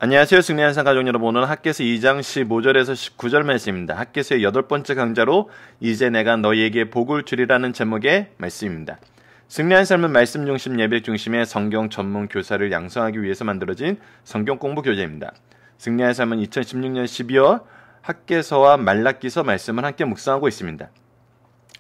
안녕하세요. 승리한산 가족 여러분, 오늘은 학개서 2장 15절에서 19절 말씀입니다. 학개서의 8번째 강좌로 이제 내가 너희에게 복을 주리라는 제목의 말씀입니다. 승리한 삶은 말씀 중심, 예배 중심의 성경 전문 교사를 양성하기 위해서 만들어진 성경 공부 교재입니다. 승리한 삶은 2016년 12월 학개서와 말라기서 말씀을 함께 묵상하고 있습니다.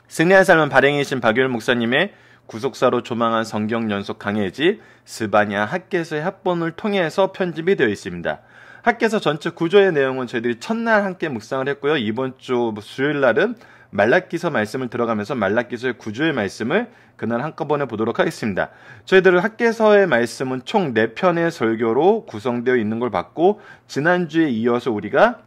승리한 삶은 발행이신 박유일 목사님의 구속사로 조망한 성경 연속 강해지 스바냐 학개서의 합본을 통해서 편집이 되어 있습니다. 학개서 전체 구조의 내용은 저희들이 첫날 함께 묵상을 했고요. 이번 주 수요일 날은 말라기서 말씀을 들어가면서 말라기서의 구조의 말씀을 그날 한꺼번에 보도록 하겠습니다. 저희들 학개서의 말씀은 총 4편의 설교로 구성되어 있는 걸 봤고, 지난주에 이어서 우리가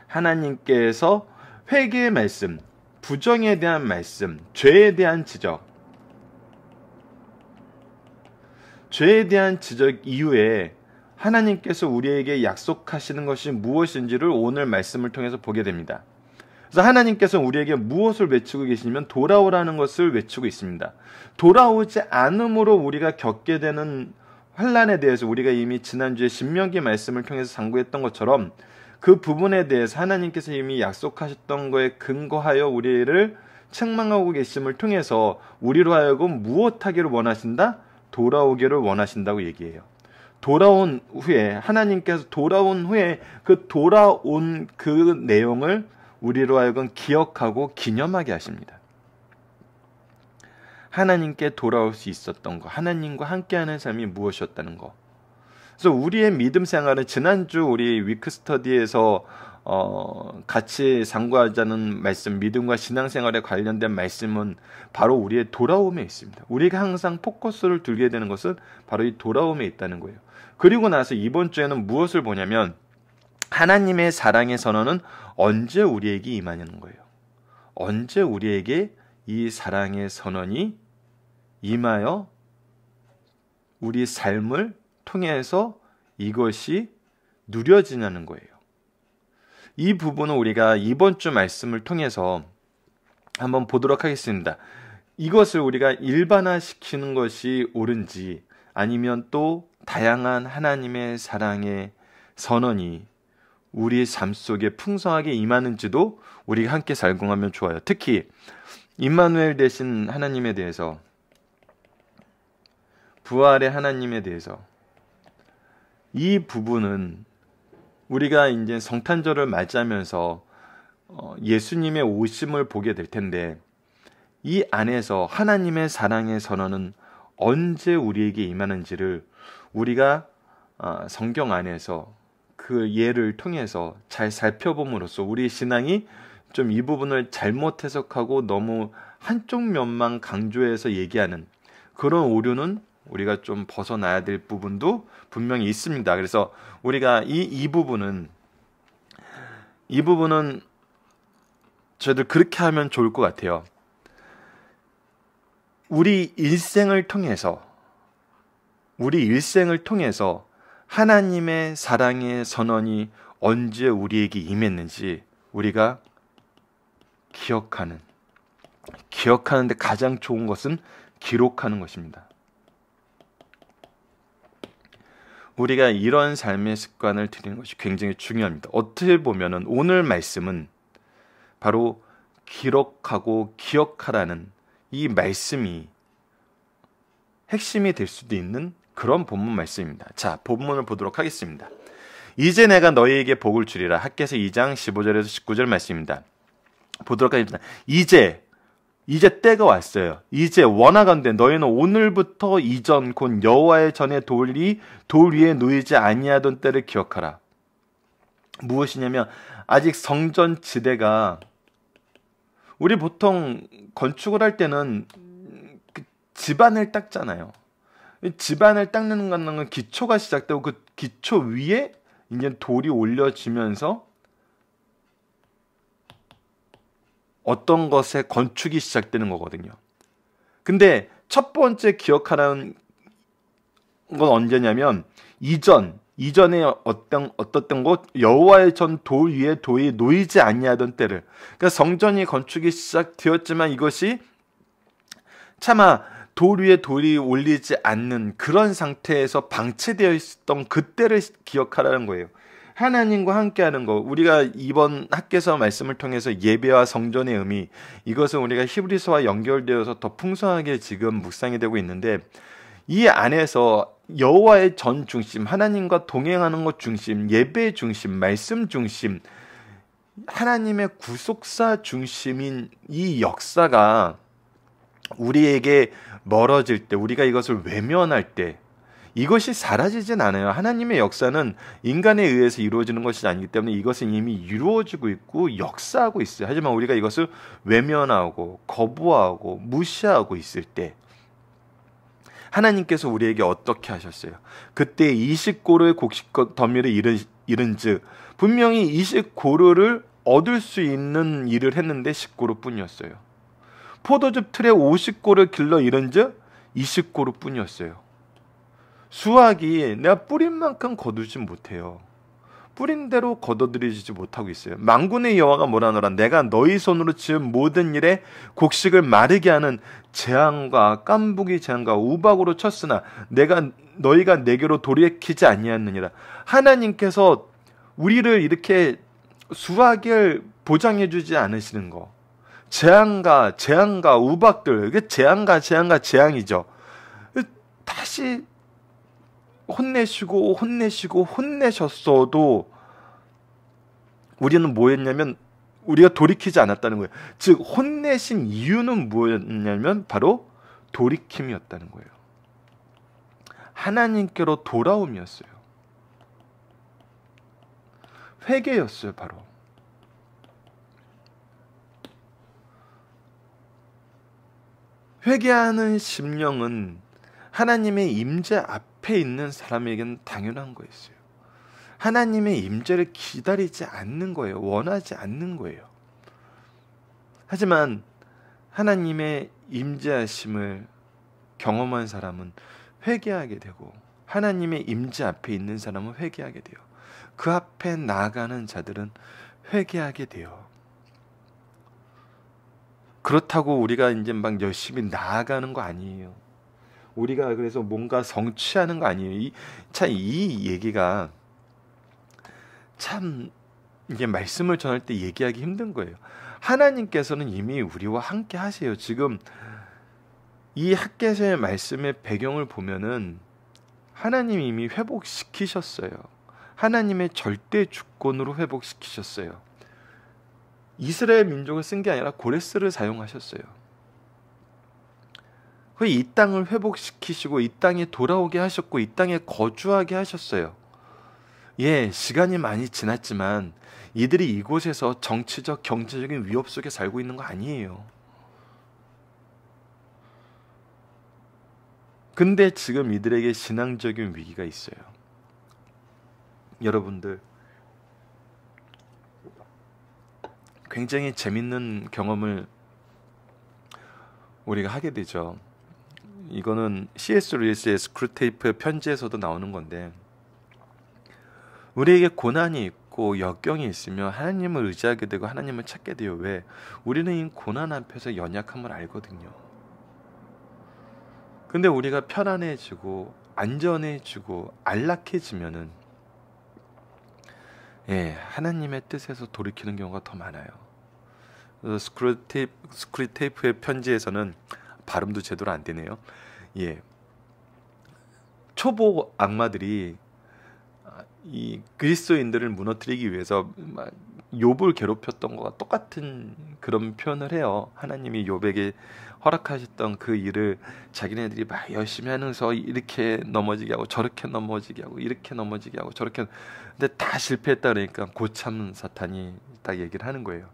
하나님께서 회개의 말씀, 부정에 대한 말씀, 죄에 대한 지적, 죄에 대한 지적 이후에 하나님께서 우리에게 약속하시는 것이 무엇인지를 오늘 말씀을 통해서 보게 됩니다. 그래서 하나님께서 우리에게 무엇을 외치고 계시냐면 돌아오라는 것을 외치고 있습니다. 돌아오지 않음으로 우리가 겪게 되는 환난에 대해서 우리가 이미 지난주에 신명기 말씀을 통해서 상고했던 것처럼 그 부분에 대해서 하나님께서 이미 약속하셨던 거에 근거하여 우리를 책망하고 계심을 통해서 우리로 하여금 무엇하기를 원하신다? 돌아오기를 원하신다고 얘기해요. 돌아온 후에, 하나님께서 돌아온 후에 그 돌아온 그 내용을 우리로 하여금 기억하고 기념하게 하십니다. 하나님께 돌아올 수 있었던 거, 하나님과 함께하는 삶이 무엇이었다는 거. 그래서 우리의 믿음 생활은 지난주 우리 위크스터디에서 같이 상고하자는 말씀, 믿음과 신앙생활에 관련된 말씀은 바로 우리의 돌아옴에 있습니다. 우리가 항상 포커스를 두게 되는 것은 바로 이 돌아옴에 있다는 거예요. 그리고 나서 이번 주에는 무엇을 보냐면 하나님의 사랑의 선언은 언제 우리에게 임하냐는 거예요. 언제 우리에게 이 사랑의 선언이 임하여 우리 삶을 통해서 이것이 누려지냐는 거예요. 이 부분은 우리가 이번 주 말씀을 통해서 한번 보도록 하겠습니다. 이것을 우리가 일반화시키는 것이 옳은지, 아니면 또 다양한 하나님의 사랑의 선언이 우리 삶 속에 풍성하게 임하는지도 우리가 함께 살펴보면 좋아요. 특히 임마누엘 되신 하나님에 대해서, 부활의 하나님에 대해서, 이 부분은 우리가 이제 성탄절을 맞이하면서 예수님의 오심을 보게 될 텐데, 이 안에서 하나님의 사랑의 선언은 언제 우리에게 임하는지를 우리가 성경 안에서 그 예를 통해서 잘 살펴봄으로써 우리 신앙이 좀 이 부분을 잘못 해석하고 너무 한쪽 면만 강조해서 얘기하는 그런 오류는 우리가 좀 벗어나야 될 부분도 분명히 있습니다. 그래서 우리가 이 부분은 저희들 그렇게 하면 좋을 것 같아요. 우리 일생을 통해서 하나님의 사랑의 선언이 언제 우리에게 임했는지 우리가 기억하는데 가장 좋은 것은 기록하는 것입니다. 우리가 이런 삶의 습관을 들이는 것이 굉장히 중요합니다. 어떻게 보면은 오늘 말씀은 바로 기록하고 기억하라는 이 말씀이 핵심이 될 수도 있는 그런 본문 말씀입니다. 자, 본문을 보도록 하겠습니다. 이제 내가 너희에게 복을 주리라. 학개서 2장 15절에서 19절 말씀입니다. 보도록 하겠습니다. 이제 때가 왔어요. 이제 원하건대 너희는 오늘부터 이전 곧 여호와의 전에 돌 위에 놓이지 아니하던 때를 기억하라. 무엇이냐면 아직 성전 지대가, 우리 보통 건축을 할 때는 그 집안을 닦잖아요. 집안을 닦는 것은 기초가 시작되고 그 기초 위에 이제 돌이 올려지면서 어떤 것의 건축이 시작되는 거거든요. 근데 첫 번째 기억하라는 건 언제냐면 이전에 어떤 곳 여호와의 전 돌 위에 돌이 놓이지 아니하던 때를, 그러니까 성전이 건축이 시작되었지만 이것이 차마 돌 위에 돌이 올리지 않는 그런 상태에서 방치되어 있었던 그때를 기억하라는 거예요. 하나님과 함께하는 거, 우리가 이번 학개서 말씀을 통해서 예배와 성전의 의미, 이것은 우리가 히브리서와 연결되어서 더 풍성하게 지금 묵상이 되고 있는데, 이 안에서 여호와의 전 중심, 하나님과 동행하는 것 중심, 예배 중심, 말씀 중심, 하나님의 구속사 중심인 이 역사가 우리에게 멀어질 때, 우리가 이것을 외면할 때 이것이 사라지진 않아요. 하나님의 역사는 인간에 의해서 이루어지는 것이 아니기 때문에 이것은 이미 이루어지고 있고 역사하고 있어요. 하지만 우리가 이것을 외면하고 거부하고 무시하고 있을 때 하나님께서 우리에게 어떻게 하셨어요? 그때 20고로의 곡식 더미를 잃은즉 분명히 20고로를 얻을 수 있는 일을 했는데 10고로 뿐이었어요. 포도즙 틀에 50고를 길러 잃은즉 20고로 뿐이었어요. 수확이 내가 뿌린 만큼 거두지 못해요. 뿌린 대로 거둬들이지 못하고 있어요. 만군의 여호와가 뭐라노라, 내가 너희 손으로 지은 모든 일에 곡식을 마르게 하는 재앙과 깐부기 재앙과 우박으로 쳤으나 너희가 내게로 돌이키지 아니하느니라. 하나님께서 우리를 이렇게 수확을 보장해 주지 않으시는 거, 재앙과 우박들, 이게 재앙이죠. 다시 혼내셨어도 우리는 뭐였냐면 우리가 돌이키지 않았다는 거예요. 즉 혼내신 이유는 뭐였냐면 바로 돌이킴이었다는 거예요. 하나님께로 돌아옴이었어요. 회개였어요. 바로 회개하는 심령은 하나님의 임재 앞에 있는 사람에게는 당연한 거였어요. 하나님의 임재를 기다리지 않는 거예요. 원하지 않는 거예요. 하지만 하나님의 임재하심을 경험한 사람은 회개하게 되고, 하나님의 임재 앞에 있는 사람은 회개하게 돼요. 그 앞에 나아가는 자들은 회개하게 돼요. 그렇다고 우리가 이제 막 열심히 나아가는 거 아니에요. 우리가 그래서 뭔가 성취하는 거 아니에요. 이 얘기가 참 이게 말씀을 전할 때 얘기하기 힘든 거예요. 하나님께서는 이미 우리와 함께 하세요. 지금 이 학개서의 말씀의 배경을 보면은 하나님이 이미 회복시키셨어요. 하나님의 절대 주권으로 회복시키셨어요. 이스라엘 민족을 쓴 게 아니라 고레스를 사용하셨어요. 이 땅을 회복시키시고 이 땅에 돌아오게 하셨고 이 땅에 거주하게 하셨어요. 예, 시간이 많이 지났지만 이들이 이곳에서 정치적, 경제적인 위협 속에 살고 있는 거 아니에요. 근데 지금 이들에게 신앙적인 위기가 있어요. 여러분들, 굉장히 재밌는 경험을 우리가 하게 되죠. 이거는 C.S. 루이스의 스크루테이프 편지에서도 나오는 건데, 우리에게 고난이 있고 역경이 있으면 하나님을 의지하게 되고 하나님을 찾게 돼요. 왜? 우리는 이 고난 앞에서 연약함을 알거든요. 근데 우리가 편안해지고 안전해지고 안락해지면은 하나님의 뜻에서 돌이키는 경우가 더 많아요. 스크루테이프의 편지에서는 발음도 제대로 안 되네요. 초보 악마들이 이 그리스도인들을 무너뜨리기 위해서 욥을 괴롭혔던 것과 똑같은 그런 표현을 해요. 하나님이 욥에게 허락하셨던 그 일을 자기네들이 막 열심히 하면서 이렇게 넘어지게 하고 저렇게 넘어지게 하고 이렇게 넘어지게 하고 저렇게, 근데 다 실패했다 그러니까 고참 사탄이 딱 얘기를 하는 거예요.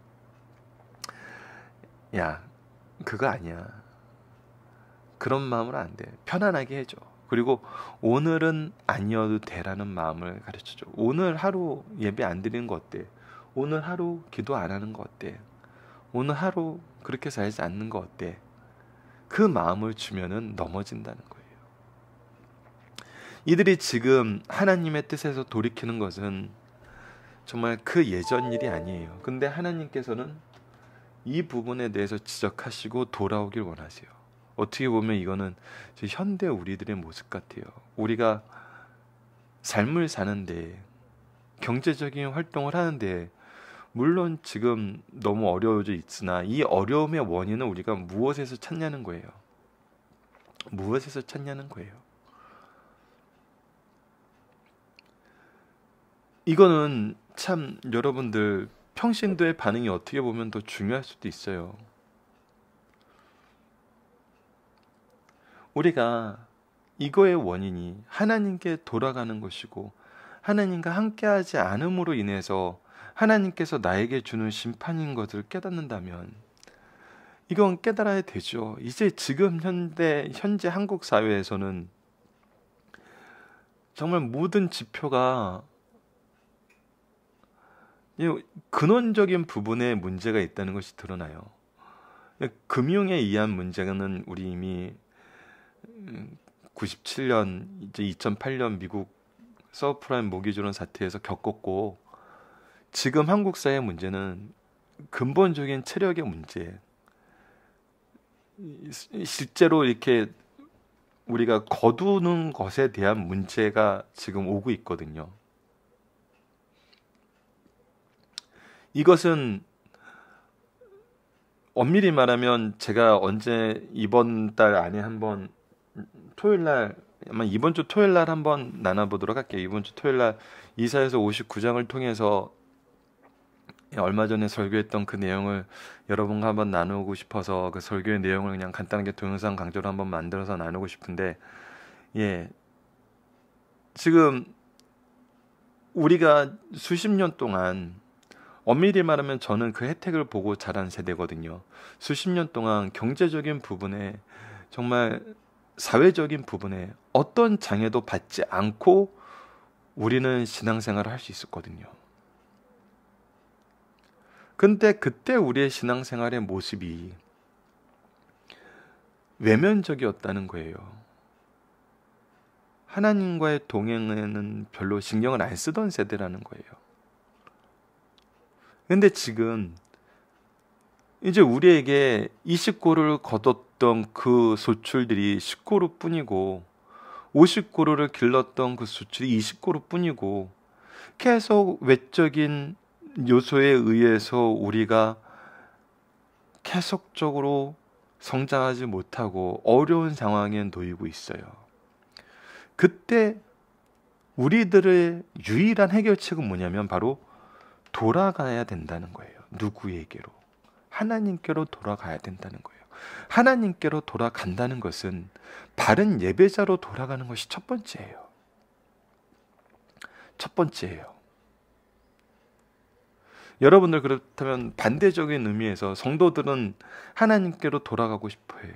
야, 그거 아니야. 그런 마음으로 안 돼. 편안하게 해줘. 그리고 오늘은 아니어도 돼라는 마음을 가르쳐줘. 오늘 하루 예배 안 드리는 거 어때? 오늘 하루 기도 안 하는 거 어때? 오늘 하루 그렇게 살지 않는 거 어때? 그 마음을 주면은 넘어진다는 거예요. 이들이 지금 하나님의 뜻에서 돌이키는 것은 정말 그 예전 일이 아니에요. 근데 하나님께서는 이 부분에 대해서 지적하시고 돌아오길 원하세요. 어떻게 보면 이거는 현대 우리들의 모습 같아요. 우리가 삶을 사는데, 경제적인 활동을 하는데, 물론 지금 너무 어려워져 있으나 이 어려움의 원인은 우리가 무엇에서 찾냐는 거예요. 무엇에서 찾냐는 거예요. 이거는 참 여러분들 평신도의 반응이 어떻게 보면 더 중요할 수도 있어요. 우리가 이거의 원인이 하나님께 돌아가는 것이고, 하나님과 함께하지 않음으로 인해서 하나님께서 나에게 주는 심판인 것을 깨닫는다면, 이건 깨달아야 되죠. 이제 지금 현재 한국 사회에서는 정말 모든 지표가 근원적인 부분에 문제가 있다는 것이 드러나요. 금융에 의한 문제는 우리 이미 97년, 이제 2008년 미국 서브프라임 모기지론 사태에서 겪었고, 지금 한국 사회의 문제는 근본적인 체력의 문제, 실제로 이렇게 우리가 거두는 것에 대한 문제가 지금 오고 있거든요. 이것은 엄밀히 말하면 제가 언제 이번 달 안에 한번 토요일날, 아마 이번 주 토요일날 한번 나눠보도록 할게요. 이번 주 토요일날 이사에서 59장을 통해서 얼마 전에 설교했던 그 내용을 여러분과 한번 나누고 싶어서 그 설교의 내용을 그냥 간단하게 동영상 강조로 한번 만들어서 나누고 싶은데, 지금 우리가 수십 년 동안, 엄밀히 말하면 저는 그 혜택을 보고 자란 세대거든요. 수십 년 동안 경제적인 부분에, 정말 사회적인 부분에 어떤 장애도 받지 않고 우리는 신앙생활을 할 수 있었거든요. 근데 그때 우리의 신앙생활의 모습이 외면적이었다는 거예요. 하나님과의 동행에는 별로 신경을 안 쓰던 세대라는 거예요. 근데 지금 이제 우리에게 20고루를 거뒀던 그 소출들이 10고루 뿐이고, 50고루를 길렀던 그 소출이 20고루 뿐이고, 계속 외적인 요소에 의해서 우리가 계속적으로 성장하지 못하고 어려운 상황에 놓이고 있어요. 그때 우리들의 유일한 해결책은 뭐냐면 바로 돌아가야 된다는 거예요. 누구에게로? 하나님께로 돌아가야 된다는 거예요. 하나님께로 돌아간다는 것은 바른 예배자로 돌아가는 것이 첫 번째예요. 첫 번째예요. 여러분들 그렇다면 반대적인 의미에서 성도들은 하나님께로 돌아가고 싶어 해요.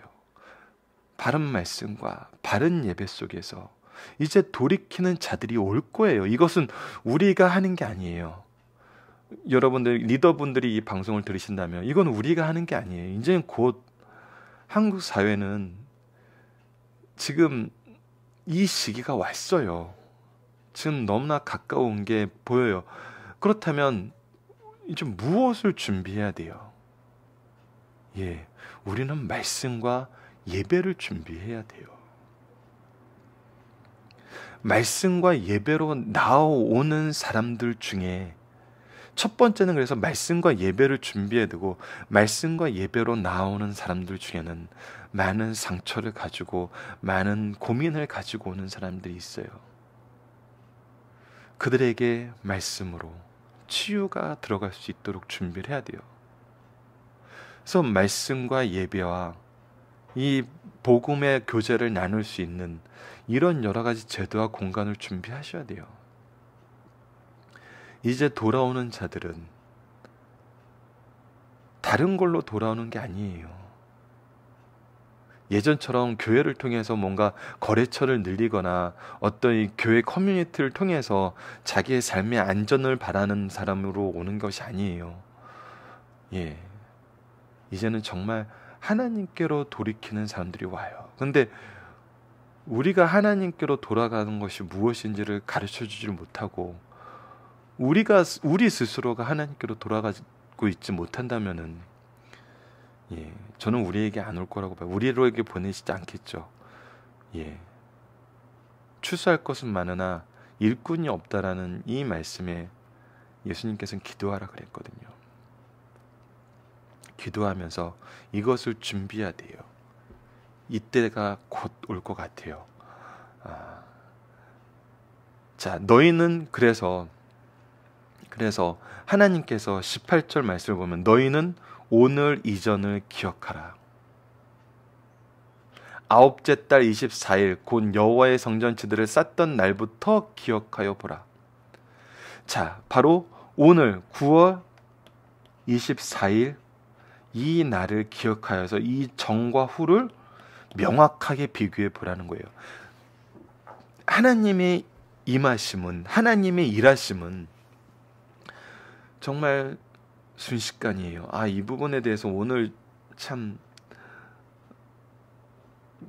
바른 말씀과 바른 예배 속에서 이제 돌이키는 자들이 올 거예요. 이것은 우리가 하는 게 아니에요. 여러분들, 리더분들이 이 방송을 들으신다면 이건 우리가 하는 게 아니에요. 이제는 곧 한국 사회는 지금 이 시기가 왔어요. 지금 너무나 가까운 게 보여요. 그렇다면 이제 무엇을 준비해야 돼요? 우리는 말씀과 예배를 준비해야 돼요. 말씀과 예배로 나오는 사람들 중에 첫 번째는, 그래서 말씀과 예배를 준비해야 되고, 말씀과 예배로 나오는 사람들 중에는 많은 상처를 가지고 많은 고민을 가지고 오는 사람들이 있어요. 그들에게 말씀으로 치유가 들어갈 수 있도록 준비를 해야 돼요. 그래서 말씀과 예배와 이 복음의 교제를 나눌 수 있는 이런 여러 가지 제도와 공간을 준비하셔야 돼요. 이제 돌아오는 자들은 다른 걸로 돌아오는 게 아니에요. 예전처럼 교회를 통해서 뭔가 거래처를 늘리거나 어떤 이 교회 커뮤니티를 통해서 자기의 삶의 안전을 바라는 사람으로 오는 것이 아니에요. 이제는 정말 하나님께로 돌이키는 사람들이 와요. 근데 우리가 하나님께로 돌아가는 것이 무엇인지를 가르쳐 주지 못하고, 우리 스스로가 하나님께로 돌아가고 있지 못한다면은 예, 저는 우리에게 안 올 거라고 봐요. 우리에게 보내시지 않겠죠. 예, 추수할 것은 많으나 일꾼이 없다라는 이 말씀에 예수님께서는 기도하라 그랬거든요. 기도하면서 이것을 준비해야 돼요. 이때가 곧 올 것 같아요. 자, 너희는 그래서 하나님께서 18절 말씀을 보면 너희는 오늘 이전을 기억하라. 아홉째 달 24일 곧 여호와의 성전지들을 쌓던 날부터 기억하여 보라. 자, 바로 오늘 9월 24일 이 날을 기억하여서 이 전과 후를 명확하게 비교해 보라는 거예요. 하나님의 임하심은, 하나님의 일하심은 정말 순식간이에요. 이 부분에 대해서 오늘 참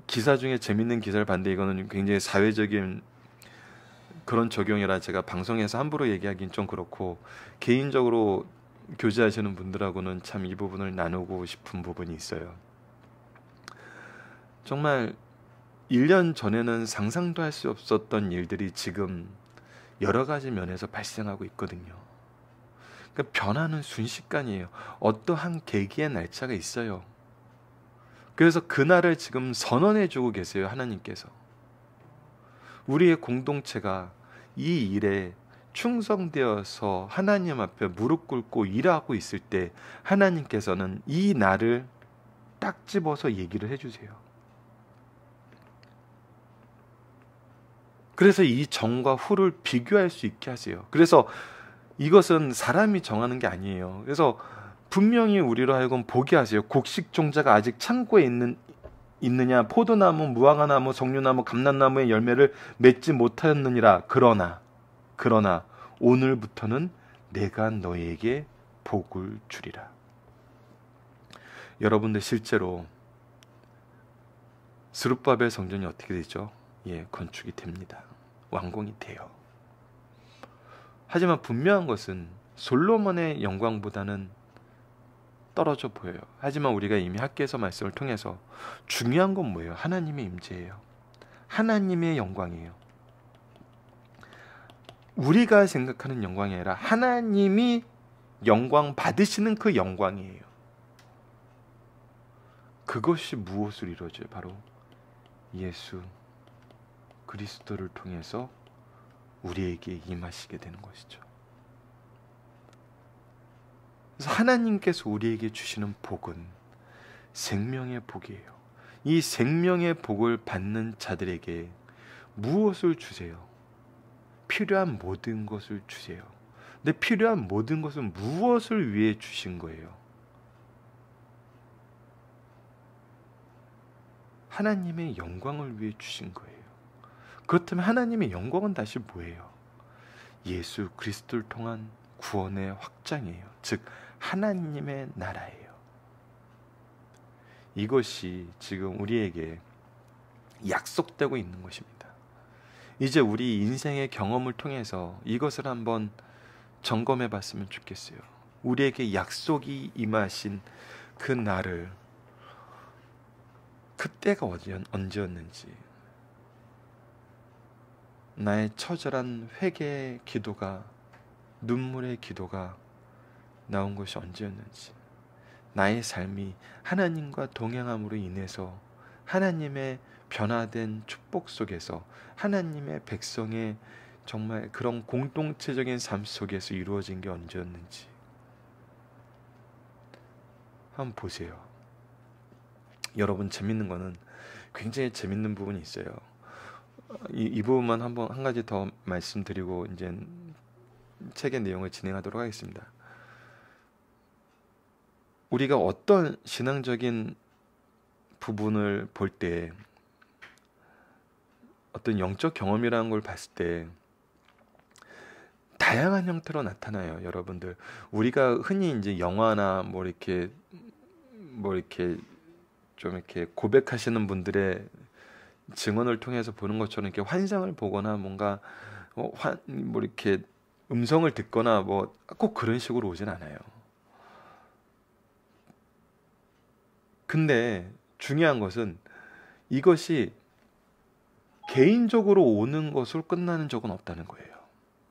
기사 중에 재밌는 기사를 봤는데 이거는 굉장히 사회적인 그런 적용이라 제가 방송에서 함부로 얘기하기는 좀 그렇고 개인적으로 교제하시는 분들하고는 참 이 부분을 나누고 싶은 부분이 있어요. 정말 1년 전에는 상상도 할 수 없었던 일들이 지금 여러 가지 면에서 발생하고 있거든요. 그러니까 변화는 순식간이에요. 어떠한 계기의 날짜가 있어요. 그래서 그날을 지금 선언해주고 계세요. 하나님께서. 우리의 공동체가 이 일에 충성되어서 하나님 앞에 무릎 꿇고 일하고 있을 때 하나님께서는 이 날을 딱 집어서 얘기를 해주세요. 그래서 이 전과 후를 비교할 수 있게 하세요. 그래서 이것은 사람이 정하는 게 아니에요. 그래서 분명히 우리로 하여금 보게 하세요. 곡식 종자가 아직 창고에 있느냐, 포도나무, 무화과나무, 석류나무, 감람나무의 열매를 맺지 못하였느니라. 그러나 오늘부터는 내가 너희에게 복을 주리라. 여러분들 실제로 스룹바벨 성전이 어떻게 되죠? 건축이 됩니다. 완공이 돼요. 하지만 분명한 것은 솔로몬의 영광보다는 떨어져 보여요. 하지만 우리가 이미 학개서 말씀을 통해서 중요한 건 뭐예요? 하나님의 임재예요. 하나님의 영광이에요. 우리가 생각하는 영광이 아니라 하나님이 영광 받으시는 그 영광이에요. 그것이 무엇을 이루어져요? 바로 예수 그리스도를 통해서 우리에게 임하시게 되는 것이죠. 그래서 하나님께서 우리에게 주시는 복은 생명의 복이에요. 이 생명의 복을 받는 자들에게 무엇을 주세요? 필요한 모든 것을 주세요. 근데 필요한 모든 것은 무엇을 위해 주신 거예요? 하나님의 영광을 위해 주신 거예요. 그렇다면 하나님의 영광은 다시 뭐예요? 예수 그리스도를 통한 구원의 확장이에요. 즉 하나님의 나라예요. 이것이 지금 우리에게 약속되고 있는 것입니다. 이제 우리 인생의 경험을 통해서 이것을 한번 점검해 봤으면 좋겠어요. 우리에게 약속이 임하신 그 날을, 그때가 언제였는지, 나의 처절한 회개의 기도가, 눈물의 기도가 나온 것이 언제였는지, 나의 삶이 하나님과 동행함으로 인해서 하나님의 변화된 축복 속에서 하나님의 백성의 정말 그런 공동체적인 삶 속에서 이루어진 게 언제였는지 한번 보세요. 여러분, 재밌는 거는 굉장히 재밌는 부분이 있어요. 이 부분만 한 가지 더 말씀드리고 이제 책의 내용을 진행하도록 하겠습니다. 우리가 어떤 신앙적인 부분을 볼 때, 어떤 영적 경험이라는 걸 봤을 때 다양한 형태로 나타나요. 여러분들, 우리가 흔히 이제 영화나 뭐 이렇게 좀 이렇게 고백하시는 분들의 증언을 통해서 보는 것처럼 이렇게 환상을 보거나 뭔가 뭐 이렇게 음성을 듣거나 뭐 꼭 그런 식으로 오진 않아요. 근데 중요한 것은 이것이 개인적으로 오는 것으로 끝나는 적은 없다는 거예요.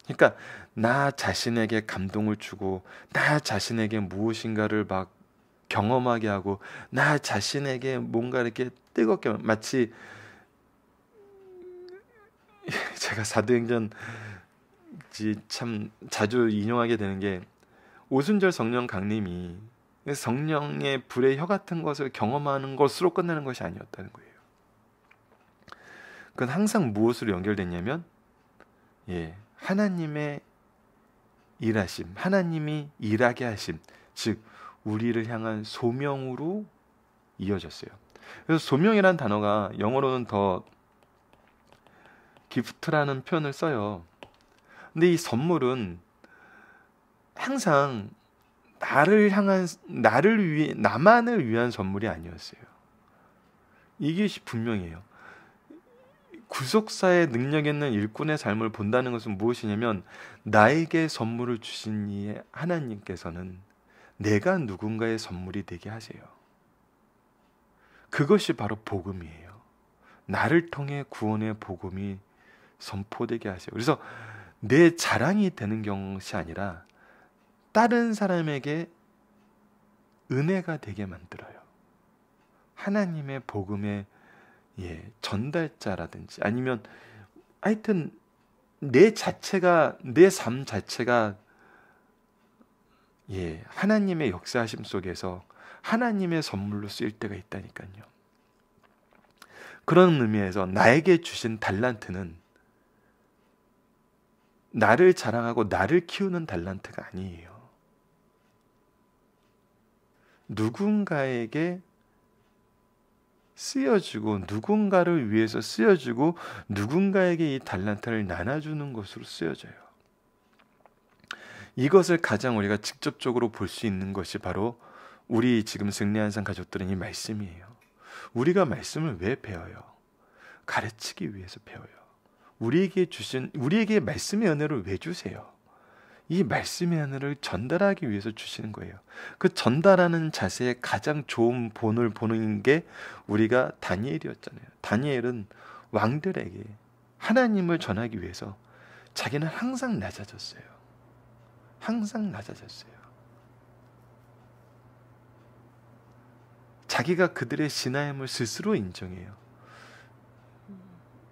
그러니까 나 자신에게 감동을 주고 나 자신에게 무엇인가를 막 경험하게 하고 나 자신에게 뭔가 이렇게 뜨겁게 마치 제가 사도행전 참 자주 인용하게 되는 게 오순절 성령 강림이 성령의 불의 혀 같은 것을 경험하는 것으로 끝나는 것이 아니었다는 거예요. 그건 항상 무엇으로 연결됐냐면 하나님의 일하심, 하나님이 일하게 하심, 즉 우리를 향한 소명으로 이어졌어요. 그래서 소명이란 단어가 영어로는 더 기프트라는 표현을 써요. 근데 이 선물은 항상 나만을 위한 선물이 아니었어요. 이것이 분명해요. 구속사의 능력 있는 일꾼의 삶을 본다는 것은 무엇이냐면 나에게 선물을 주신 이 하나님께서는 내가 누군가의 선물이 되게 하세요. 그것이 바로 복음이에요. 나를 통해 구원의 복음이 선포되게 하세요. 그래서 내 자랑이 되는 것이 아니라 다른 사람에게 은혜가 되게 만들어요. 하나님의 복음의 전달자라든지 아니면 하여튼 내 삶 자체가 하나님의 역사하심 속에서 하나님의 선물로 쓰일 때가 있다니까요. 그런 의미에서 나에게 주신 달란트는 나를 자랑하고 나를 키우는 달란트가 아니에요. 누군가에게 쓰여주고 누군가를 위해서 쓰여주고 누군가에게 이 달란트를 나눠주는 것으로 쓰여져요. 이것을 가장 우리가 직접적으로 볼 수 있는 것이 바로 우리 지금 승리한산 가족들은 이 말씀이에요. 우리가 말씀을 왜 배워요? 가르치기 위해서 배워요. 우리에게 말씀의 은혜를 왜 주세요? 이 말씀의 은혜를 전달하기 위해서 주시는 거예요. 그 전달하는 자세의 가장 좋은 본을 보는 게 우리가 다니엘이었잖아요. 다니엘은 왕들에게 하나님을 전하기 위해서 자기는 항상 낮아졌어요. 항상 낮아졌어요. 자기가 그들의 신하임을 스스로 인정해요.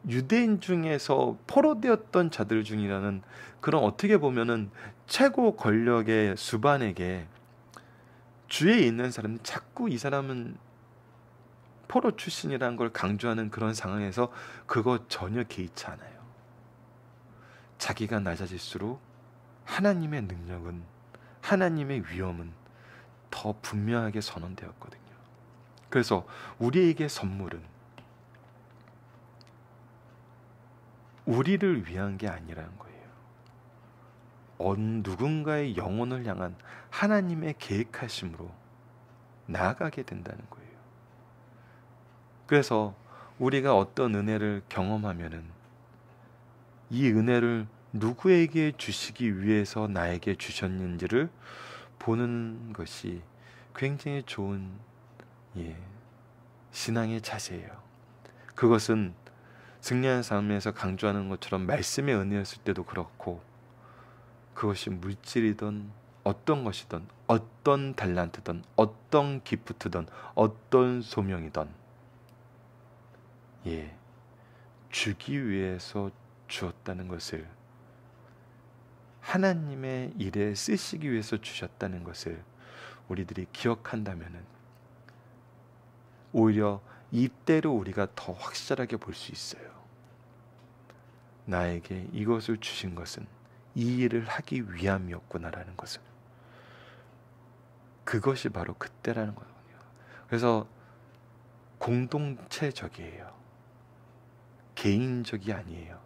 유대인 중에서 포로되었던 자들 중이라는 그런 어떻게 보면은 최고 권력의 수반에게 주위에 있는 사람이 자꾸 이 사람은 포로 출신이라는 걸 강조하는 그런 상황에서 그거 전혀 개의치 않아요. 자기가 낮아질수록 하나님의 능력은 하나님의 위엄은 더 분명하게 선언되었거든요. 그래서 우리에게 선물은 우리를 위한 게 아니라는 거예요. 누군가의 영혼을 향한 하나님의 계획하심으로 나아가게 된다는 거예요. 그래서 우리가 어떤 은혜를 경험하면은 이 은혜를 누구에게 주시기 위해서 나에게 주셨는지를 보는 것이 굉장히 좋은 신앙의 자세예요. 그것은 승리하는 삶에서 강조하는 것처럼 말씀의 은혜였을 때도 그렇고 그것이 물질이든 어떤 것이든 어떤 달란트든 어떤 기프트든 어떤 소명이든 주기 위해서 주었다는 것을 하나님의 일에 쓰시기 위해서 주셨다는 것을 우리들이 기억한다면은 오히려 이때로 우리가 더 확실하게 볼 수 있어요. 나에게 이것을 주신 것은 이 일을 하기 위함이었구나라는 것을. 그것이 바로 그때라는 거거든요. 그래서 공동체적이에요. 개인적이 아니에요.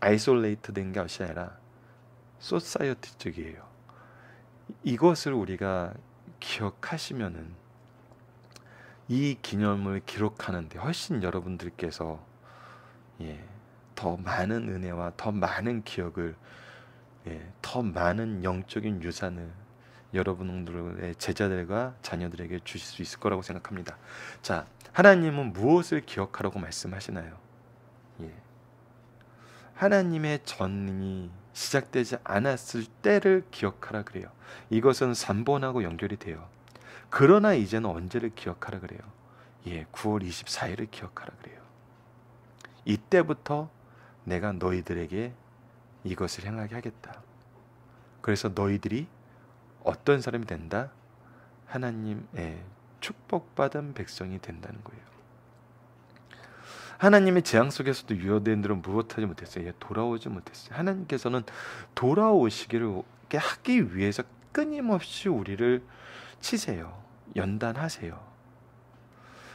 아이솔레이트 된 것이 아니라 소사이어티적이에요. 이것을 우리가 기억하시면은 이 기념을 기록하는데 훨씬 여러분들께서 더 많은 은혜와 더 많은 기억을 더 많은 영적인 유산을 여러분들의 제자들과 자녀들에게 주실 수 있을 거라고 생각합니다. 자, 하나님은 무엇을 기억하라고 말씀하시나요? 예. 하나님의 전이 시작되지 않았을 때를 기억하라 그래요. 이것은 3번하고 연결이 돼요. 그러나 이제는 언제를 기억하라 그래요? 예, 9월 24일을 기억하라 그래요. 이때부터 내가 너희들에게 이것을 행하게 하겠다. 그래서 너희들이 어떤 사람이 된다? 하나님의 축복받은 백성이 된다는 거예요. 하나님의 재앙 속에서도 유대인들은 무엇하지 못했어요? 돌아오지 못했어요. 하나님께서는 돌아오시기를 하기 위해서 끊임없이 우리를 치세요. 연단하세요.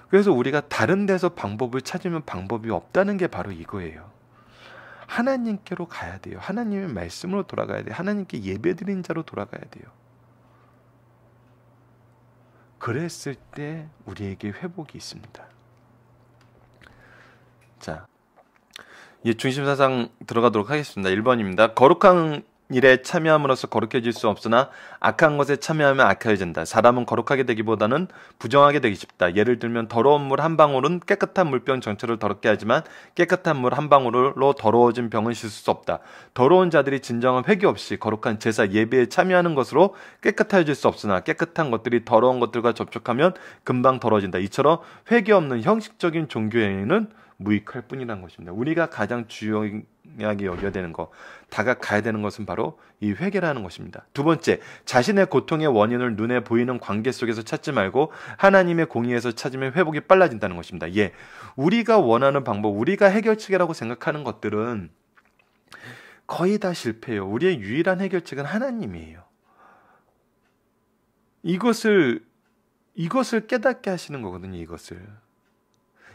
그래서 우리가 다른 데서 방법을 찾으면 방법이 없다는 게 바로 이거예요. 하나님께로 가야 돼요. 하나님의 말씀으로 돌아가야 돼요. 하나님께 예배드린 자로 돌아가야 돼요. 그랬을 때 우리에게 회복이 있습니다. 자, 중심사상 들어가도록 하겠습니다. 1번입니다. 거룩한 일에 참여함으로써 거룩해질 수 없으나 악한 것에 참여하면 악해진다. 사람은 거룩하게 되기보다는 부정하게 되기 쉽다. 예를 들면 더러운 물 한 방울은 깨끗한 물병 전체를 더럽게 하지만 깨끗한 물 한 방울로 더러워진 병은 씻을 수 없다. 더러운 자들이 진정한 회개 없이 거룩한 제사 예배에 참여하는 것으로 깨끗해질 수 없으나 깨끗한 것들이 더러운 것들과 접촉하면 금방 더러워진다. 이처럼 회개 없는 형식적인 종교행위는 무익할 뿐이라는 것입니다. 우리가 가장 중요하게 여겨야 되는 것, 다가가야 되는 것은 바로 이 회개라는 것입니다. 두 번째, 자신의 고통의 원인을 눈에 보이는 관계 속에서 찾지 말고 하나님의 공의에서 찾으면 회복이 빨라진다는 것입니다. 예, 우리가 원하는 방법, 우리가 해결책이라고 생각하는 것들은 거의 다 실패해요. 우리의 유일한 해결책은 하나님이에요. 이것을 깨닫게 하시는 거거든요. 이것을.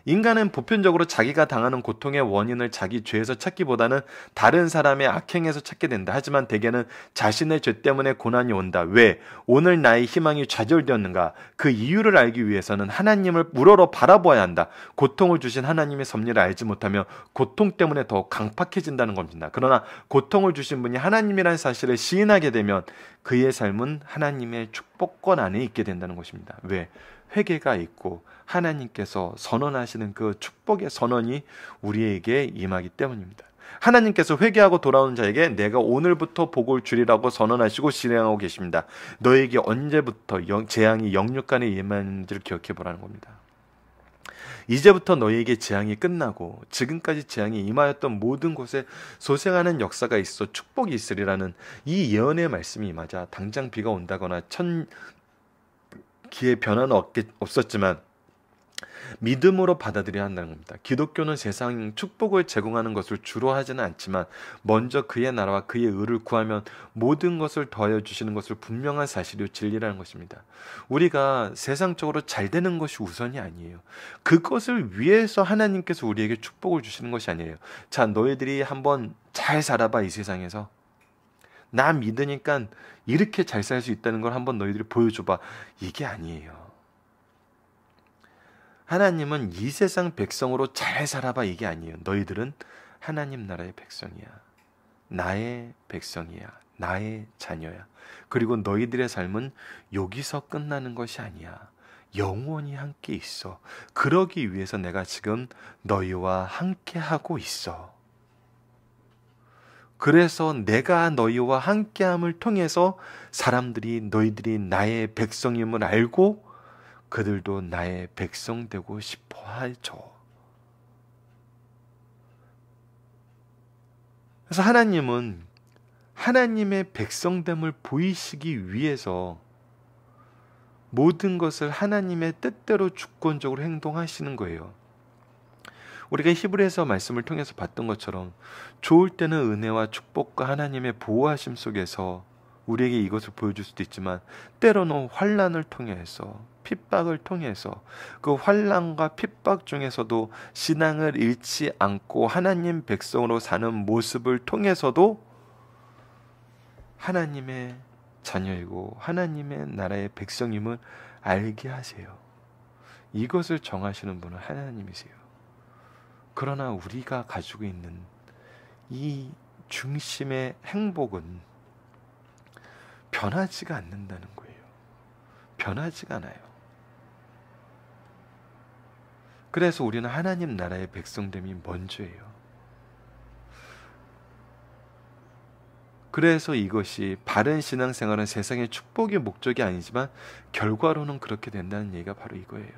인간은 보편적으로 자기가 당하는 고통의 원인을 자기 죄에서 찾기보다는 다른 사람의 악행에서 찾게 된다. 하지만 대개는 자신의 죄 때문에 고난이 온다. 왜? 오늘 나의 희망이 좌절되었는가? 그 이유를 알기 위해서는 하나님을 우러러 바라보아야 한다. 고통을 주신 하나님의 섭리를 알지 못하면 고통 때문에 더 강팍해진다는 겁니다. 그러나 고통을 주신 분이 하나님이라는 사실을 시인하게 되면 그의 삶은 하나님의 축복권 안에 있게 된다는 것입니다. 왜? 회개가 있고 하나님께서 선언하시는 그 축복의 선언이 우리에게 임하기 때문입니다. 하나님께서 회개하고 돌아오는 자에게 내가 오늘부터 복을 주리라고 선언하시고 실행하고 계십니다. 너에게 언제부터 재앙이 영육간에 임하는지를 기억해 보라는 겁니다. 이제부터 너희에게 재앙이 끝나고 지금까지 재앙이 임하였던 모든 곳에 소생하는 역사가 있어 축복이 있으리라는 이 예언의 말씀이 임하자 당장 비가 온다거나 기의 변화는 없었지만 믿음으로 받아들여야 한다는 겁니다. 기독교는 세상 축복을 제공하는 것을 주로 하지는 않지만 먼저 그의 나라와 그의 의를 구하면 모든 것을 더하여 주시는 것을 분명한 사실이요 진리라는 것입니다. 우리가 세상적으로 잘 되는 것이 우선이 아니에요. 그것을 위해서 하나님께서 우리에게 축복을 주시는 것이 아니에요. 자, 너희들이 한번 잘 살아봐. 이 세상에서 나 믿으니까 이렇게 잘 살 수 있다는 걸 한번 너희들이 보여줘봐. 이게 아니에요. 하나님은 이 세상 백성으로 잘 살아봐. 이게 아니에요. 너희들은 하나님 나라의 백성이야. 나의 백성이야. 나의 자녀야. 그리고 너희들의 삶은 여기서 끝나는 것이 아니야. 영원히 함께 있어. 그러기 위해서 내가 지금 너희와 함께 하고 있어. 그래서 내가 너희와 함께함을 통해서 사람들이 너희들이 나의 백성임을 알고 그들도 나의 백성 되고 싶어 하죠. 그래서 하나님은 하나님의 백성됨을 보이시기 위해서 모든 것을 하나님의 뜻대로 주권적으로 행동하시는 거예요. 우리가 히브리서 말씀을 통해서 봤던 것처럼 좋을 때는 은혜와 축복과 하나님의 보호하심 속에서 우리에게 이것을 보여줄 수도 있지만 때로는 환난을 통해서 핍박을 통해서 그 환난과 핍박 중에서도 신앙을 잃지 않고 하나님 백성으로 사는 모습을 통해서도 하나님의 자녀이고 하나님의 나라의 백성임을 알게 하세요. 이것을 정하시는 분은 하나님이세요. 그러나 우리가 가지고 있는 이 중심의 행복은 변하지가 않는다는 거예요. 변하지가 않아요. 그래서 우리는 하나님 나라의 백성됨이 먼저예요. 그래서 이것이 바른 신앙생활은 세상의 축복의 목적이 아니지만 결과로는 그렇게 된다는 얘기가 바로 이거예요.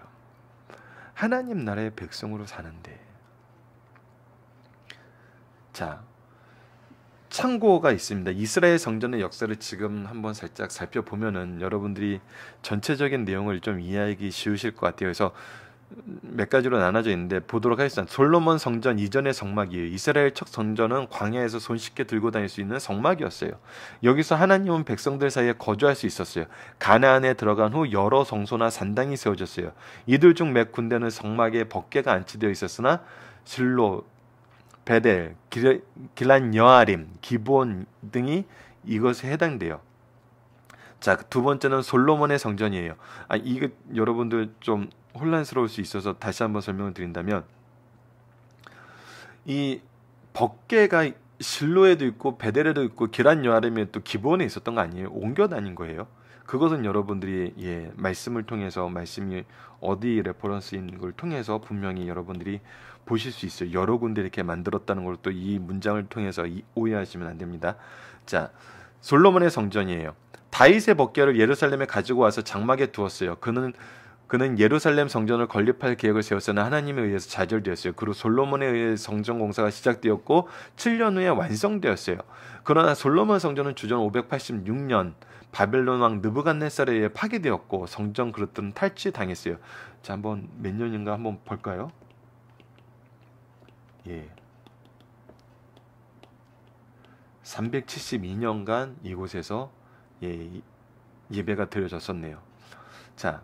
하나님 나라의 백성으로 사는데, 자, 참고가 있습니다. 이스라엘 성전의 역사를 지금 한번 살짝 살펴보면은 여러분들이 전체적인 내용을 좀 이해하기 쉬우실 것 같아요. 그래서 몇 가지로 나눠져 있는데 보도록 하겠습니다. 솔로몬 성전 이전의 성막이에요. 이스라엘 첫 성전은 광야에서 손쉽게 들고 다닐 수 있는 성막이었어요. 여기서 하나님은 백성들 사이에 거주할 수 있었어요. 가나안에 들어간 후 여러 성소나 산당이 세워졌어요. 이들 중 몇 군데는 성막에 법궤가 안치되어 있었으나 실로, 베델, 길란 여아림, 기브온 등이 이것에 해당돼요. 자, 두 번째는 솔로몬의 성전이에요. 이거 여러분들 좀 혼란스러울 수 있어서 다시 한번 설명을 드린다면, 이 법궤가 실로에도 있고 베델에도 있고 길란 여아림에 또 기브온에 있었던 거 아니에요. 옮겨 다닌 거예요. 그것은 여러분들이 말씀을 통해서, 말씀이 어디 레퍼런스인 걸 통해서 분명히 여러분들이 보실 수 있어요. 여러 군데 이렇게 만들었다는 걸 또 이 문장을 통해서 오해하시면 안 됩니다. 자, 솔로몬의 성전이에요. 다윗의 법궤를 예루살렘에 가지고 와서 장막에 두었어요. 그는 예루살렘 성전을 건립할 계획을 세웠으나 하나님에 의해서 좌절되었어요. 그리고 솔로몬에 의해 성전 공사가 시작되었고 7년 후에 완성되었어요. 그러나 솔로몬 성전은 주전 586년 바벨론 왕 느부갓네살에 의해 파괴되었고 성전 그릇들은 탈취당했어요. 자, 한번 몇 년인가 한번 볼까요? 372년간 이곳에서 예배가 드려졌었네요. 자,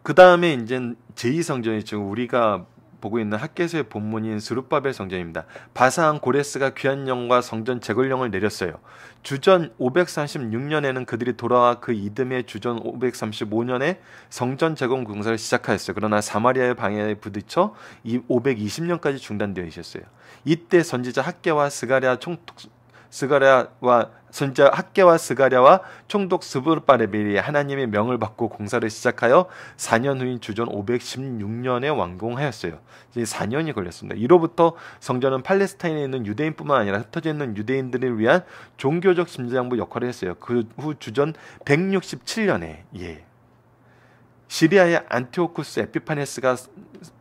그 다음에 이제 제2성전이 지금 우리가 보고 있는 학개서의 본문인 스룹바벨 성전입니다. 바사한 고레스가 귀한 영과 성전 제걸령을 내렸어요. 주전 536년에는 그들이 돌아와 그 이듬해 주전 535년에 성전 제공 공사를 시작하였어요. 그러나 사마리아의 방해에 부딪혀 520년까지 중단되어 있었어요. 이때 선지자 학개와 스가랴와 총독 스부르바벨이 하나님의 명을 받고 공사를 시작하여 4년 후인 주전 516년에 완공하였어요. 이제 4년이 걸렸습니다. 이로부터 성전은 팔레스타인에 있는 유대인뿐만 아니라 흩어져 있는 유대인들을 위한 종교적 심장부 역할을 했어요. 그 후 주전 167년에 시리아의 안티오쿠스 에피파네스가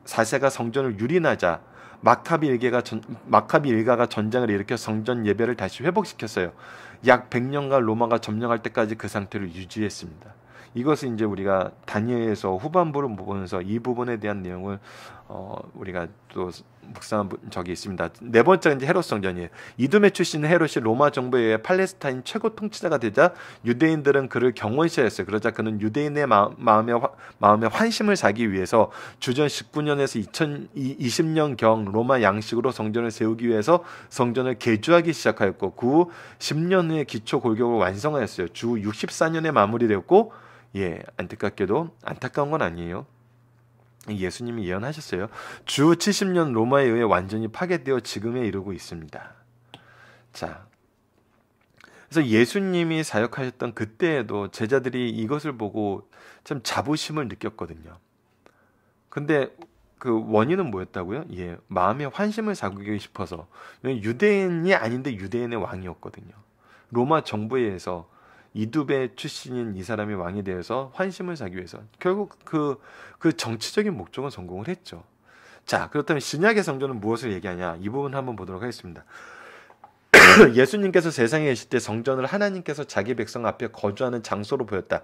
4세가 성전을 유린하자 마카비 일가가 전쟁을 일으켜 성전 예배를 다시 회복시켰어요. 약 100년간 로마가 점령할 때까지 그 상태를 유지했습니다. 이것은 이제 우리가 다니엘에서 후반부를 보면서 이 부분에 대한 내용을 우리가 또 묵상한 적이 있습니다. 네 번째가 이제 헤롯 성전이에요. 이두메 출신 헤롯이 로마 정부에 의해 팔레스타인 최고 통치자가 되자 유대인들은 그를 경원시했어요. 그러자 그는 유대인의 마음에 환심을 사기 위해서 주전 19년에서 2020년경 로마 양식으로 성전을 세우기 위해서 성전을 개조하기 시작하였고 그 후 10년 후에 기초 골격을 완성하였어요. 주 64년에 마무리되었고 안타깝게도 안타까운 건 아니에요. 예수님이 예언하셨어요. 주 70년 로마에 의해 완전히 파괴되어 지금에 이르고 있습니다. 자, 그래서 예수님이 사역하셨던 그때에도 제자들이 이것을 보고 참 자부심을 느꼈거든요. 근데 그 원인은 뭐였다고요? 마음에 환심을 사기 싶어서. 유대인이 아닌데 유대인의 왕이었거든요. 로마 정부에 의해서 이두베 출신인 이 사람이 왕이 되어서 환심을 사기 위해서 결국 그 정치적인 목적은 성공을 했죠. 자, 그렇다면 신약의 성전은 무엇을 얘기하냐? 이 부분 한번 보도록 하겠습니다. 예수님께서 세상에 계실 때 성전을 하나님께서 자기 백성 앞에 거주하는 장소로 보였다.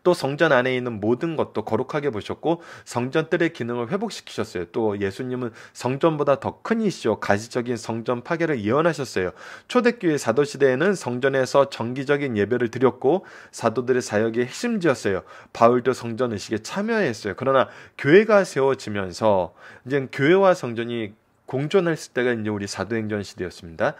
또 성전 안에 있는 모든 것도 거룩하게 보셨고 성전 뜰의 기능을 회복시키셨어요. 또 예수님은 성전보다 더 큰 이시요 가시적인 성전 파괴를 예언하셨어요. 초대교회 사도시대에는 성전에서 정기적인 예배를 드렸고 사도들의 사역의 핵심지였어요. 바울도 성전 의식에 참여했어요. 그러나 교회가 세워지면서 이제 교회와 성전이 공존했을 때가 이제 우리 사도행전 시대였습니다.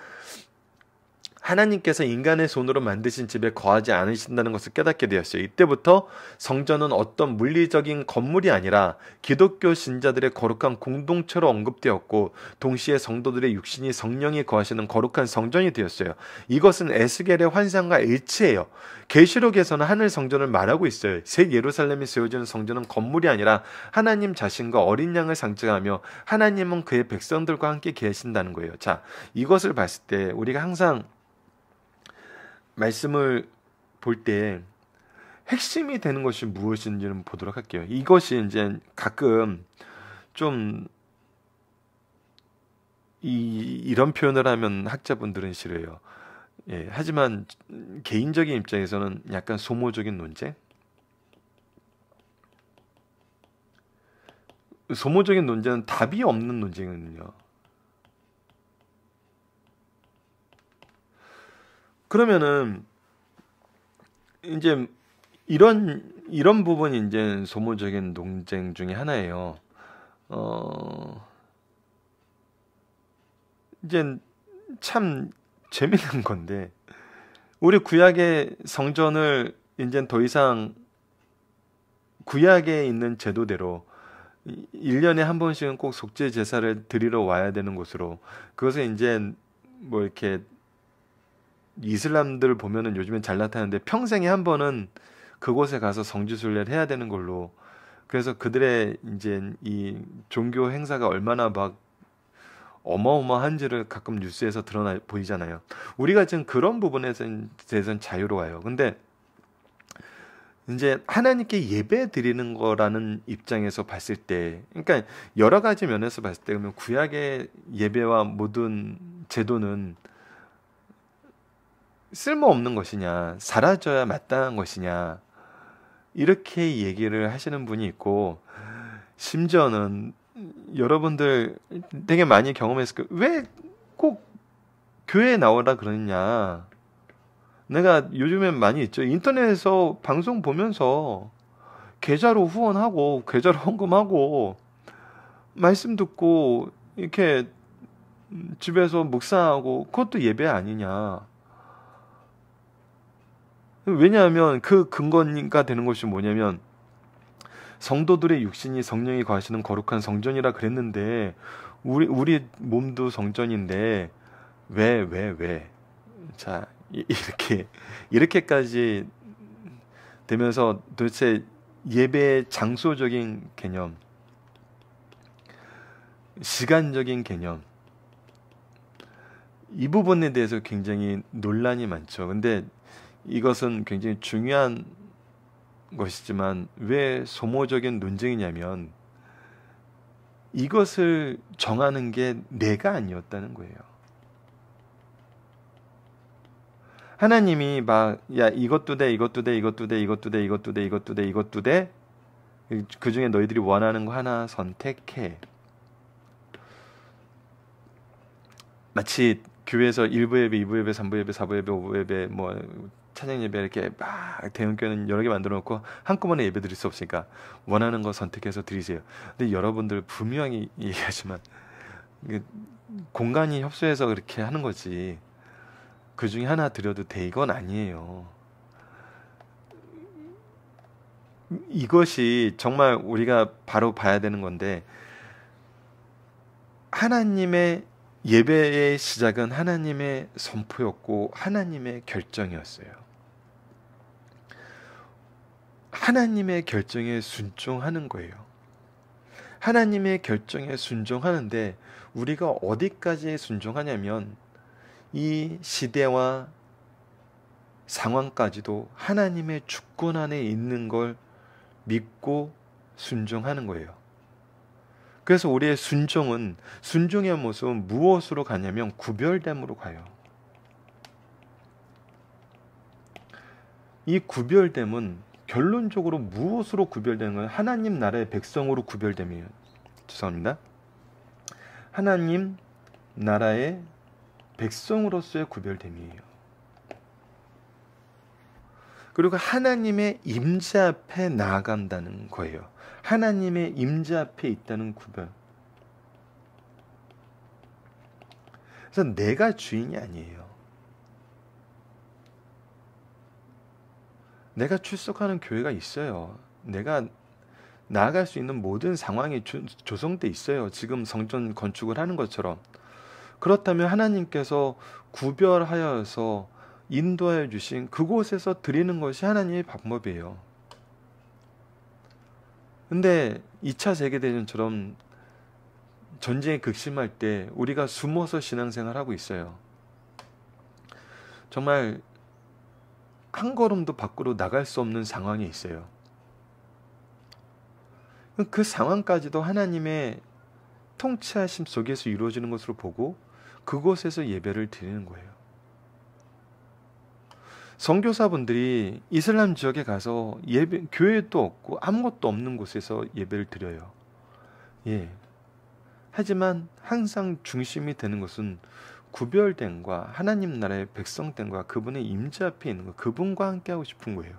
하나님께서 인간의 손으로 만드신 집에 거하지 않으신다는 것을 깨닫게 되었어요. 이때부터 성전은 어떤 물리적인 건물이 아니라 기독교 신자들의 거룩한 공동체로 언급되었고 동시에 성도들의 육신이 성령이 거하시는 거룩한 성전이 되었어요. 이것은 에스겔의 환상과 일치해요. 계시록에서는 하늘 성전을 말하고 있어요. 새 예루살렘이 세워지는 성전은 건물이 아니라 하나님 자신과 어린 양을 상징하며 하나님은 그의 백성들과 함께 계신다는 거예요. 자, 이것을 봤을 때 우리가 항상 말씀을 볼 때 핵심이 되는 것이 무엇인지는 보도록 할게요. 이것이 이제 가끔 좀 이런 표현을 하면 학자분들은 싫어요. 예, 하지만 개인적인 입장에서는 약간 소모적인 논쟁? 소모적인 논쟁은 답이 없는 논쟁이거든요. 그러면은 이제 이런 부분이 이제 소모적인 논쟁 중에 하나예요. 이제 참 재밌는 건데 우리 구약의 성전을 이제 더 이상 구약에 있는 제도대로 1년에 한 번씩은 꼭 속죄 제사를 드리러 와야 되는 곳으로 그것을 이제 뭐 이렇게 이슬람들 보면은 요즘엔 잘 나타나는데 평생에 한 번은 그곳에 가서 성지순례를 해야 되는 걸로 그래서 그들의 이제 이 종교 행사가 얼마나 막 어마어마한지를 가끔 뉴스에서 드러나 보이잖아요. 우리가 지금 그런 부분에 대해서는 자유로워요. 근데 이제 하나님께 예배 드리는 거라는 입장에서 봤을 때, 그러니까 여러 가지 면에서 봤을 때, 그러면 구약의 예배와 모든 제도는 쓸모없는 것이냐, 사라져야 마땅한 것이냐, 이렇게 얘기를 하시는 분이 있고, 심지어는 여러분들 되게 많이 경험했을 거예요. 왜 꼭 교회에 나오라 그러느냐. 내가 요즘엔 많이 있죠. 인터넷에서 방송 보면서 계좌로 후원하고, 계좌로 헌금하고, 말씀 듣고, 이렇게 집에서 묵상하고, 그것도 예배 아니냐. 왜냐하면 그 근거가 되는 것이 뭐냐면 성도들의 육신이 성령이 거하시는 거룩한 성전이라 그랬는데 우리 몸도 성전인데 왜? 자, 이렇게까지 되면서 도대체 예배의 장소적인 개념, 시간적인 개념 이 부분에 대해서 굉장히 논란이 많죠. 근데 이것은 굉장히 중요한 것이지만 왜 소모적인 논쟁이냐면 이것을 정하는 게 내가 아니었다는 거예요. 하나님이 막 야 이것도 돼 이것도 돼 이것도 돼 이것도 돼 이것도 돼 이것도 돼 이것도 돼 그 중에 너희들이 원하는 거 하나 선택해. 마치 교회에서 1부 예배, 2부 예배, 3부 예배, 4부 예배, 5부 예배 뭐 찬양 예배 이렇게 막 대형교회는 여러 개 만들어 놓고 한꺼번에 예배 드릴 수 없으니까 원하는 거 선택해서 드리세요. 근데 여러분들 분명히 얘기하지만 공간이 협소해서 그렇게 하는 거지 그 중에 하나 드려도 돼 이건 아니에요. 이것이 정말 우리가 바로 봐야 되는 건데 하나님의 예배의 시작은 하나님의 선포였고 하나님의 결정이었어요. 하나님의 결정에 순종하는 거예요. 하나님의 결정에 순종하는데 우리가 어디까지 순종하냐면 이 시대와 상황까지도 하나님의 주권 안에 있는 걸 믿고 순종하는 거예요. 그래서 우리의 순종의 모습은 무엇으로 가냐면 구별됨으로 가요. 이 구별됨은 결론적으로 무엇으로 구별되는 거예요? 하나님 나라의 백성으로 구별됨이에요. 죄송합니다. 하나님 나라의 백성으로서의 구별됨이에요. 그리고 하나님의 임재 앞에 나아간다는 거예요. 하나님의 임재 앞에 있다는 구별. 그래서 내가 주인이 아니에요. 내가 출석하는 교회가 있어요. 내가 나아갈 수 있는 모든 상황이 조성돼 있어요. 지금 성전 건축을 하는 것처럼. 그렇다면 하나님께서 구별하여서 인도하여 주신 그곳에서 드리는 것이 하나님의 방법이에요. 근데 2차 세계대전처럼 전쟁이 극심할 때 우리가 숨어서 신앙생활하고 있어요. 정말 한 걸음도 밖으로 나갈 수 없는 상황에 있어요. 그 상황까지도 하나님의 통치하심 속에서 이루어지는 것으로 보고 그곳에서 예배를 드리는 거예요. 선교사분들이 이슬람 지역에 가서 교회도 없고 아무것도 없는 곳에서 예배를 드려요. 예. 하지만 항상 중심이 되는 것은 구별됨과 하나님 나라의 백성됨과 그분의 임재 앞에 있는 것, 그분과 함께 하고 싶은 거예요.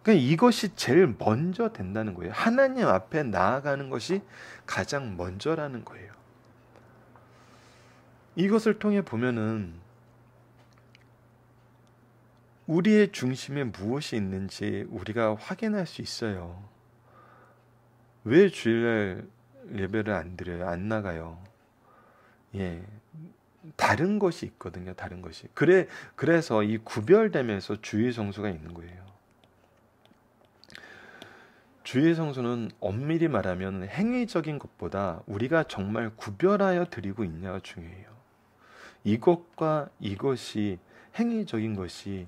그러니까 이것이 제일 먼저 된다는 거예요. 하나님 앞에 나아가는 것이 가장 먼저라는 거예요. 이것을 통해 보면은 우리의 중심에 무엇이 있는지 우리가 확인할 수 있어요. 왜 주일날 예배를 안 드려요? 안 나가요? 예. 다른 것이 있거든요. 다른 것이. 그래서 이 구별되면서 주일 성수가 있는 거예요. 주일 성수는 엄밀히 말하면 행위적인 것보다 우리가 정말 구별하여 드리고 있냐가 중요해요. 이것과 이것이 행위적인 것이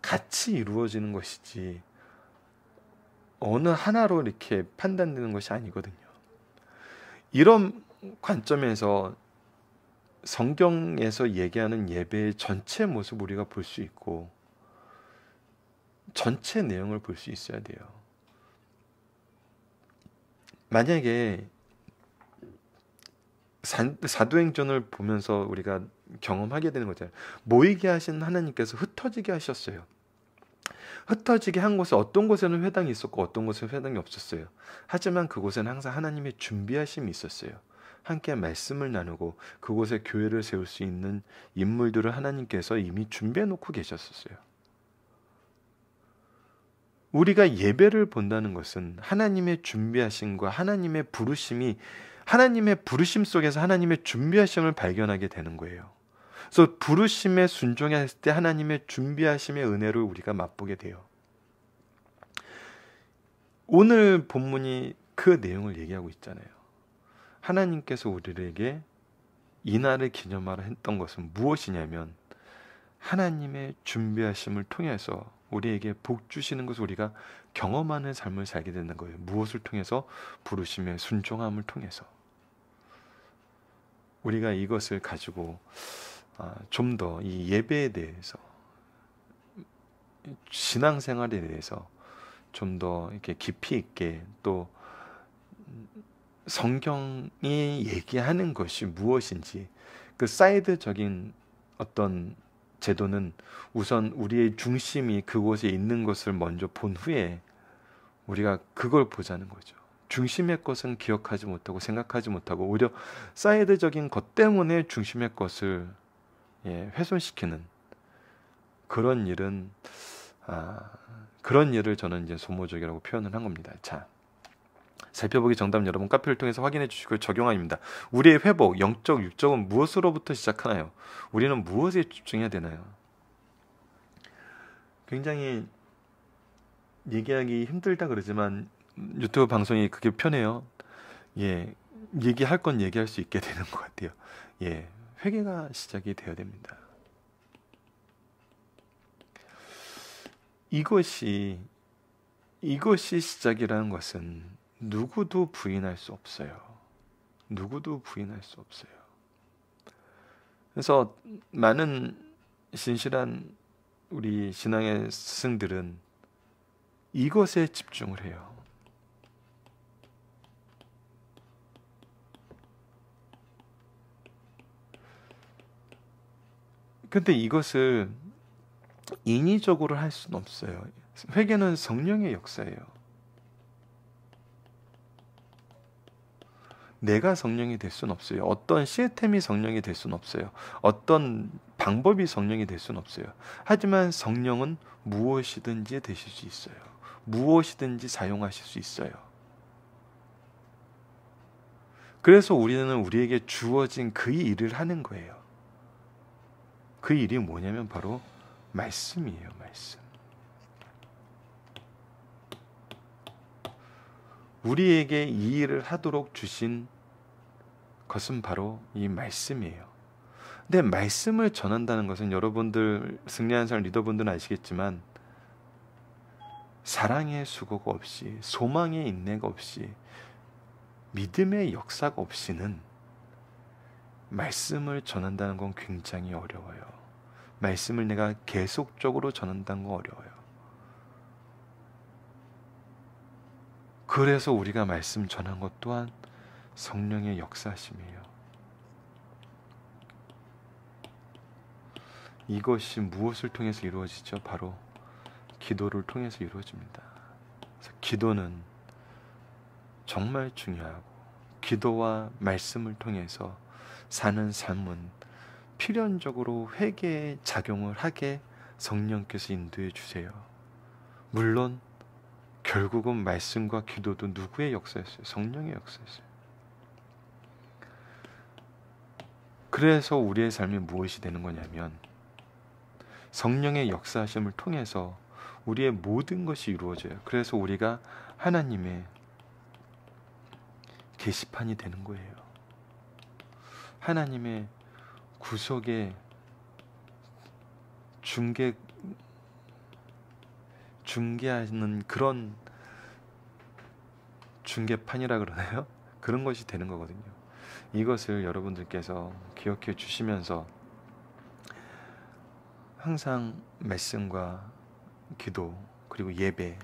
같이 이루어지는 것이지 어느 하나로 이렇게 판단되는 것이 아니거든요. 이런 관점에서 성경에서 얘기하는 예배의 전체 모습 우리가 볼 수 있고 전체 내용을 볼 수 있어야 돼요. 만약에 사도행전을 보면서 우리가 경험하게 되는 거잖아요. 모이게 하신 하나님께서 흩어지게 하셨어요. 흩어지게 한 곳에 어떤 곳에는 회당이 있었고 어떤 곳에는 회당이 없었어요. 하지만 그곳에는 항상 하나님의 준비하심이 있었어요. 함께 말씀을 나누고 그곳에 교회를 세울 수 있는 인물들을 하나님께서 이미 준비해 놓고 계셨었어요. 우리가 예배를 본다는 것은 하나님의 준비하심과 하나님의 부르심이 하나님의 부르심 속에서 하나님의 준비하심을 발견하게 되는 거예요. 그래서 부르심에 순종했을 때 하나님의 준비하심의 은혜를 우리가 맛보게 돼요. 오늘 본문이 그 내용을 얘기하고 있잖아요. 하나님께서 우리에게 이날을 기념하라 했던 것은 무엇이냐면 하나님의 준비하심을 통해서 우리에게 복 주시는 것을 우리가 경험하는 삶을 살게 되는 거예요. 무엇을 통해서? 부르심의 순종함을 통해서. 우리가 이것을 가지고 좀 더 이 예배에 대해서 신앙생활에 대해서 좀 더 이렇게 깊이 있게 또 성경이 얘기하는 것이 무엇인지 그 사이드적인 어떤 제도는 우선 우리의 중심이 그곳에 있는 것을 먼저 본 후에 우리가 그걸 보자는 거죠. 중심의 것은 기억하지 못하고 생각하지 못하고 오히려 사이드적인 것 때문에 중심의 것을 훼손시키는 그런 일은 그런 일을 저는 이제 소모적이라고 표현을 한 겁니다. 자, 살펴보기 정답 여러분 카페를 통해서 확인해 주시고 적용합니다. 우리의 회복, 영적, 육적은 무엇으로부터 시작하나요? 우리는 무엇에 집중해야 되나요? 굉장히 얘기하기 힘들다 그러지만 유튜브 방송이 그게 편해요. 예, 얘기할 건 얘기할 수 있게 되는 것 같아요. 예, 회개가 시작이 되어야 됩니다. 이것이 시작이라는 것은 누구도 부인할 수 없어요. 누구도 부인할 수 없어요. 그래서 많은 신실한 우리 신앙의 스승들은 이것에 집중을 해요. 근데 이것을 인위적으로 할 수는 없어요. 회개는 성령의 역사예요. 내가 성령이 될 수는 없어요. 어떤 시스템이 성령이 될 수는 없어요. 어떤 방법이 성령이 될 수는 없어요. 하지만 성령은 무엇이든지 되실 수 있어요. 무엇이든지 사용하실 수 있어요. 그래서 우리는 우리에게 주어진 그 일을 하는 거예요. 그 일이 뭐냐면 바로 말씀이에요. 말씀. 우리에게 이 일을 하도록 주신 것은 바로 이 말씀이에요. 근데 말씀을 전한다는 것은 여러분들 승리하는 사람 리더분들은 아시겠지만 사랑의 수고가 없이 소망의 인내가 없이 믿음의 역사가 없이는 말씀을 전한다는 건 굉장히 어려워요. 말씀을 내가 계속적으로 전한다는 건 어려워요. 그래서 우리가 말씀 전한 것 또한 성령의 역사심이에요. 이것이 무엇을 통해서 이루어지죠? 바로 기도를 통해서 이루어집니다. 그래서 기도는 정말 중요하고 기도와 말씀을 통해서 사는 삶은 필연적으로 회개의 작용을 하게 성령께서 인도해 주세요. 물론 결국은 말씀과 기도도 누구의 역사였어요? 성령의 역사였어요. 그래서 우리의 삶이 무엇이 되는 거냐면 성령의 역사하심을 통해서 우리의 모든 것이 이루어져요. 그래서 우리가 하나님의 게시판이 되는 거예요. 하나님의 구속의 중개하는 그런 중개판이라 그러나요? 그런 것이 되는 거거든요. 이것을 여러분들께서 기억해 주시면서 항상 말씀과 기도 그리고 예배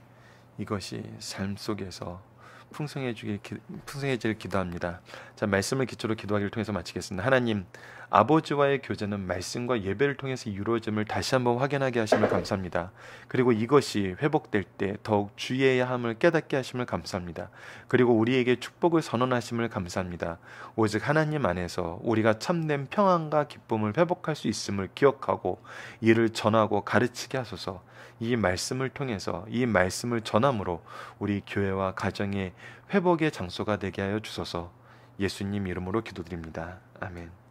이것이 삶 속에서 풍성해지길 기도합니다. 자, 말씀을 기초로 기도하기를 통해서 마치겠습니다. 하나님, 아버지와의 교제는 말씀과 예배를 통해서 이루어짐을 다시 한번 확인하게 하심을 감사합니다. 그리고 이것이 회복될 때 더욱 주의해야 함을 깨닫게 하심을 감사합니다. 그리고 우리에게 축복을 선언하심을 감사합니다. 오직 하나님 안에서 우리가 참된 평안과 기쁨을 회복할 수 있음을 기억하고 이를 전하고 가르치게 하소서. 이 말씀을 통해서 이 말씀을 전함으로 우리 교회와 가정의 회복의 장소가 되게 하여 주소서. 예수님 이름으로 기도드립니다. 아멘.